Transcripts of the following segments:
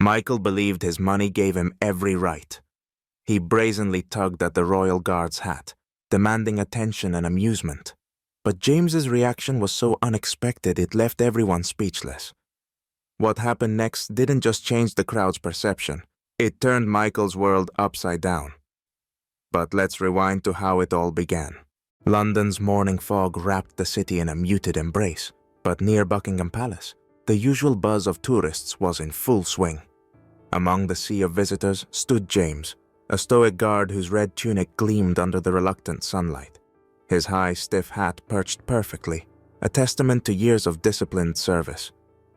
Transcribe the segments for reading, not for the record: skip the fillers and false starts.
Michael believed his money gave him every right. He brazenly tugged at the royal guard's hat, demanding attention and amusement. But James's reaction was so unexpected it left everyone speechless. What happened next didn't just change the crowd's perception, it turned Michael's world upside down. But let's rewind to how it all began. London's morning fog wrapped the city in a muted embrace, but near Buckingham Palace, the usual buzz of tourists was in full swing. Among the sea of visitors stood James, a stoic guard whose red tunic gleamed under the reluctant sunlight. His high, stiff hat perched perfectly, a testament to years of disciplined service.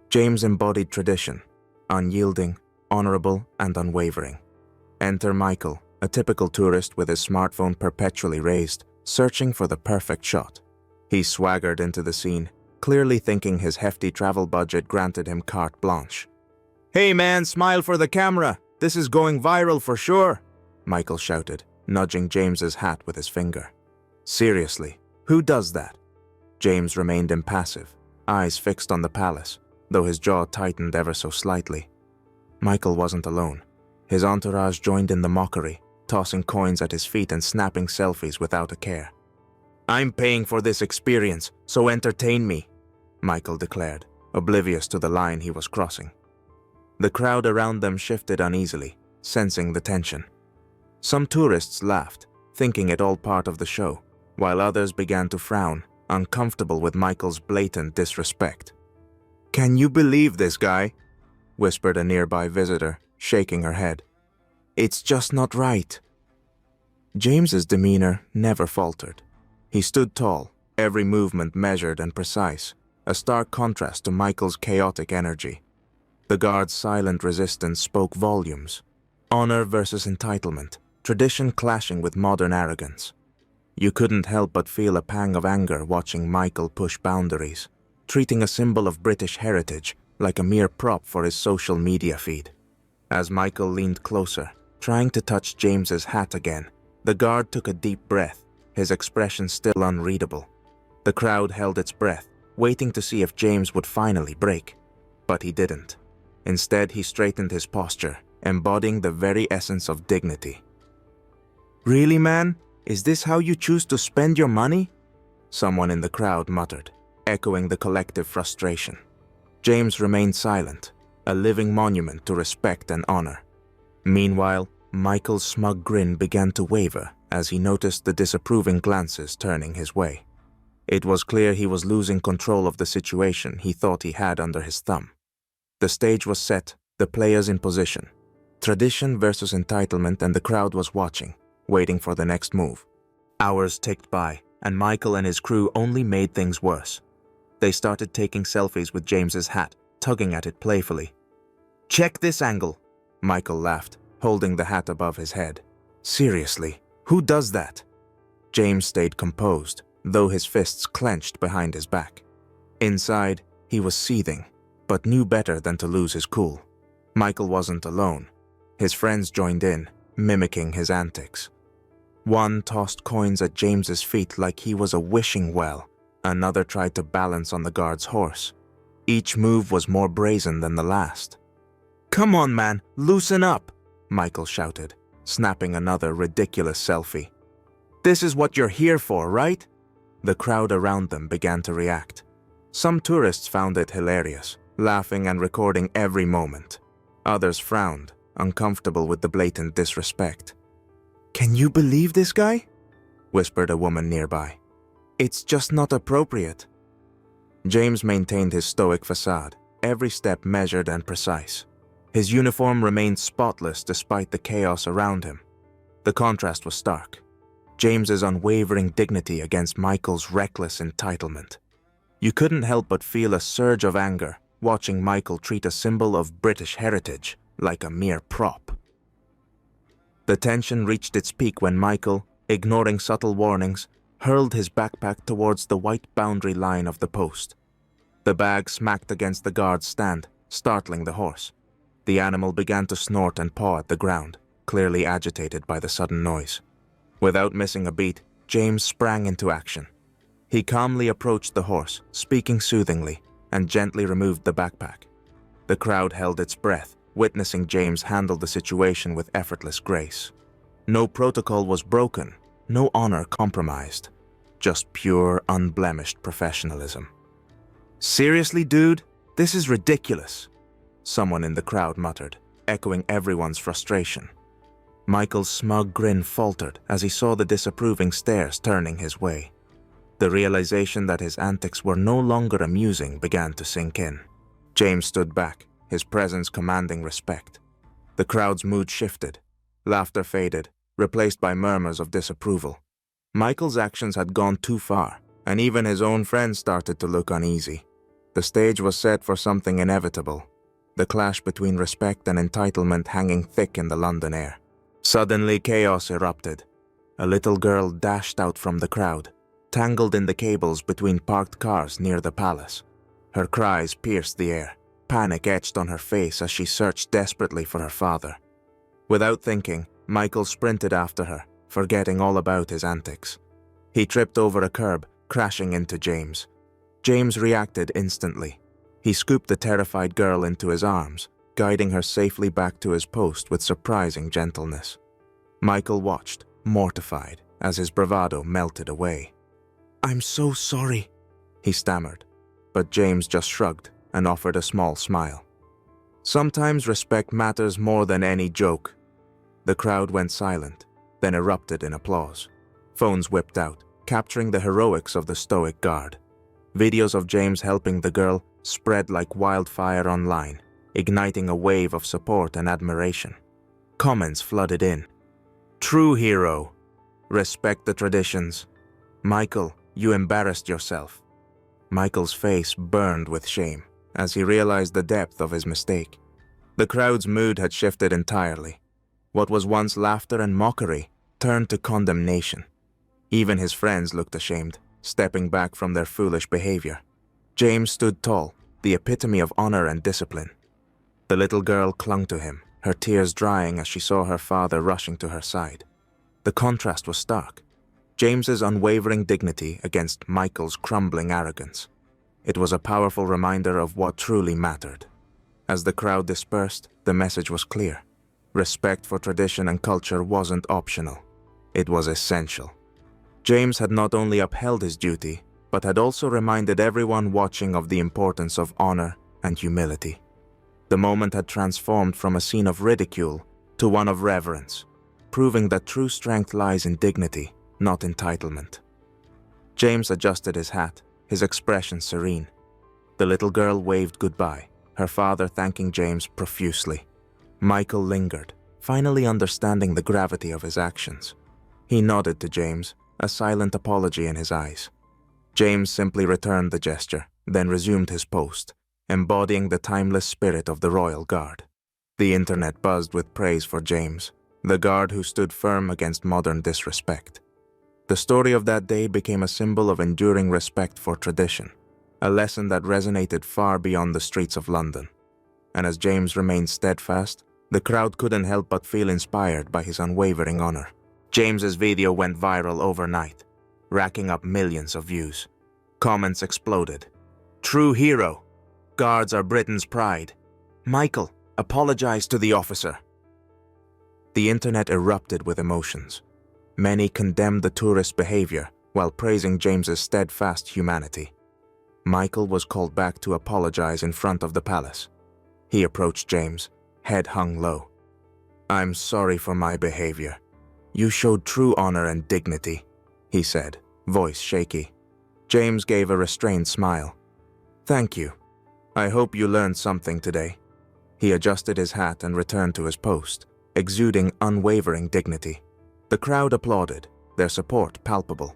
James embodied tradition, unyielding, honorable, and unwavering. Enter Michael, a typical tourist with his smartphone perpetually raised, searching for the perfect shot. He swaggered into the scene, clearly thinking his hefty travel budget granted him carte blanche. "Hey man, smile for the camera! This is going viral for sure!" Michael shouted, nudging James's hat with his finger. "Seriously, who does that?" James remained impassive, eyes fixed on the palace, though his jaw tightened ever so slightly. Michael wasn't alone. His entourage joined in the mockery, tossing coins at his feet and snapping selfies without a care. "I'm paying for this experience, so entertain me," Michael declared, oblivious to the line he was crossing. The crowd around them shifted uneasily, sensing the tension. Some tourists laughed, thinking it all part of the show, while others began to frown, uncomfortable with Michael's blatant disrespect. "Can you believe this guy?" whispered a nearby visitor, shaking her head. "It's just not right." James's demeanor never faltered. He stood tall, every movement measured and precise, a stark contrast to Michael's chaotic energy. The guard's silent resistance spoke volumes. Honor versus entitlement, tradition clashing with modern arrogance. You couldn't help but feel a pang of anger watching Michael push boundaries, treating a symbol of British heritage like a mere prop for his social media feed. As Michael leaned closer, trying to touch James's hat again, the guard took a deep breath, his expression still unreadable. The crowd held its breath, waiting to see if James would finally break. But he didn't. Instead, he straightened his posture, embodying the very essence of dignity. "Really, man? Is this how you choose to spend your money?" Someone in the crowd muttered, echoing the collective frustration. James remained silent, a living monument to respect and honor. Meanwhile, Michael's smug grin began to waver as he noticed the disapproving glances turning his way. It was clear he was losing control of the situation he thought he had under his thumb. The stage was set, the players in position. Tradition versus entitlement, and the crowd was watching, waiting for the next move. Hours ticked by, and Michael and his crew only made things worse. They started taking selfies with James's hat, tugging at it playfully. "Check this angle," Michael laughed, holding the hat above his head. "Seriously, who does that?" James stayed composed, though his fists clenched behind his back. Inside, he was seething, but knew better than to lose his cool. Michael wasn't alone. His friends joined in, mimicking his antics. One tossed coins at James's feet like he was a wishing well. Another tried to balance on the guard's horse. Each move was more brazen than the last. "Come on, man, loosen up," Michael shouted, snapping another ridiculous selfie. "This is what you're here for, right?" The crowd around them began to react. Some tourists found it hilarious, laughing and recording every moment. Others frowned, uncomfortable with the blatant disrespect. "Can you believe this guy?" whispered a woman nearby. "It's just not appropriate." James maintained his stoic facade, every step measured and precise. His uniform remained spotless despite the chaos around him. The contrast was stark. James's unwavering dignity against Michael's reckless entitlement. You couldn't help but feel a surge of anger watching Michael treat a symbol of British heritage like a mere prop. The tension reached its peak when Michael, ignoring subtle warnings, hurled his backpack towards the white boundary line of the post. The bag smacked against the guard's stand, startling the horse. The animal began to snort and paw at the ground, clearly agitated by the sudden noise. Without missing a beat, James sprang into action. He calmly approached the horse, speaking soothingly, and gently removed the backpack. The crowd held its breath, witnessing James handle the situation with effortless grace. No protocol was broken, no honor compromised, just pure, unblemished professionalism. "Seriously, dude? This is ridiculous," someone in the crowd muttered, echoing everyone's frustration. Michael's smug grin faltered as he saw the disapproving stares turning his way. The realization that his antics were no longer amusing began to sink in. James stood back, his presence commanding respect. The crowd's mood shifted. Laughter faded, replaced by murmurs of disapproval. Michael's actions had gone too far, and even his own friends started to look uneasy. The stage was set for something inevitable, the clash between respect and entitlement hanging thick in the London air. Suddenly, chaos erupted. A little girl dashed out from the crowd, tangled in the cables between parked cars near the palace. Her cries pierced the air, panic etched on her face as she searched desperately for her father. Without thinking, Michael sprinted after her, forgetting all about his antics. He tripped over a curb, crashing into James. James reacted instantly. He scooped the terrified girl into his arms, guiding her safely back to his post with surprising gentleness. Michael watched, mortified, as his bravado melted away. "I'm so sorry," he stammered, but James just shrugged and offered a small smile. Sometimes respect matters more than any joke. The crowd went silent, then erupted in applause. Phones whipped out, capturing the heroics of the stoic guard. Videos of James helping the girl spread like wildfire online, igniting a wave of support and admiration. Comments flooded in. "True hero. Respect the traditions. Michael, you embarrassed yourself." Michael's face burned with shame as he realized the depth of his mistake. The crowd's mood had shifted entirely. What was once laughter and mockery turned to condemnation. Even his friends looked ashamed, stepping back from their foolish behavior. James stood tall, the epitome of honor and discipline. The little girl clung to him, her tears drying as she saw her father rushing to her side. The contrast was stark. James's unwavering dignity against Michael's crumbling arrogance. It was a powerful reminder of what truly mattered. As the crowd dispersed, the message was clear. Respect for tradition and culture wasn't optional. It was essential. James had not only upheld his duty, but had also reminded everyone watching of the importance of honor and humility. The moment had transformed from a scene of ridicule to one of reverence, proving that true strength lies in dignity, not entitlement. James adjusted his hat, his expression serene. The little girl waved goodbye, her father thanking James profusely. Michael lingered, finally understanding the gravity of his actions. He nodded to James, a silent apology in his eyes. James simply returned the gesture, then resumed his post, embodying the timeless spirit of the Royal Guard. The internet buzzed with praise for James, the guard who stood firm against modern disrespect. The story of that day became a symbol of enduring respect for tradition, a lesson that resonated far beyond the streets of London. And as James remained steadfast, the crowd couldn't help but feel inspired by his unwavering honor. James's video went viral overnight, racking up millions of views. Comments exploded. "True hero. Guards are Britain's pride. Michael, apologize to the officer." The internet erupted with emotions. Many condemned the tourist's behavior while praising James's steadfast humanity. Michael was called back to apologize in front of the palace. He approached James, head hung low. "I'm sorry for my behavior. You showed true honor and dignity," he said, voice shaky. James gave a restrained smile. "Thank you. I hope you learned something today." He adjusted his hat and returned to his post, exuding unwavering dignity. The crowd applauded, their support palpable.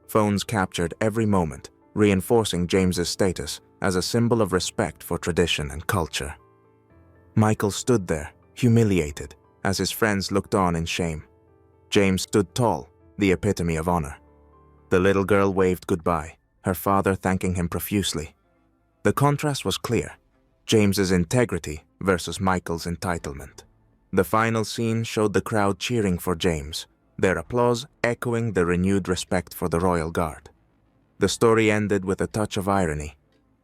Phones captured every moment, reinforcing James's status as a symbol of respect for tradition and culture. Michael stood there, humiliated, as his friends looked on in shame. James stood tall, the epitome of honor. The little girl waved goodbye, her father thanking him profusely. The contrast was clear, James's integrity versus Michael's entitlement. The final scene showed the crowd cheering for James, their applause echoing the renewed respect for the Royal Guard. The story ended with a touch of irony.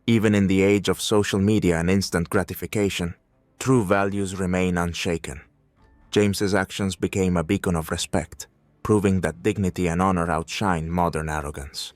Even in the age of social media and instant gratification, True values remain unshaken. James's actions became a beacon of respect, proving that dignity and honor outshine modern arrogance.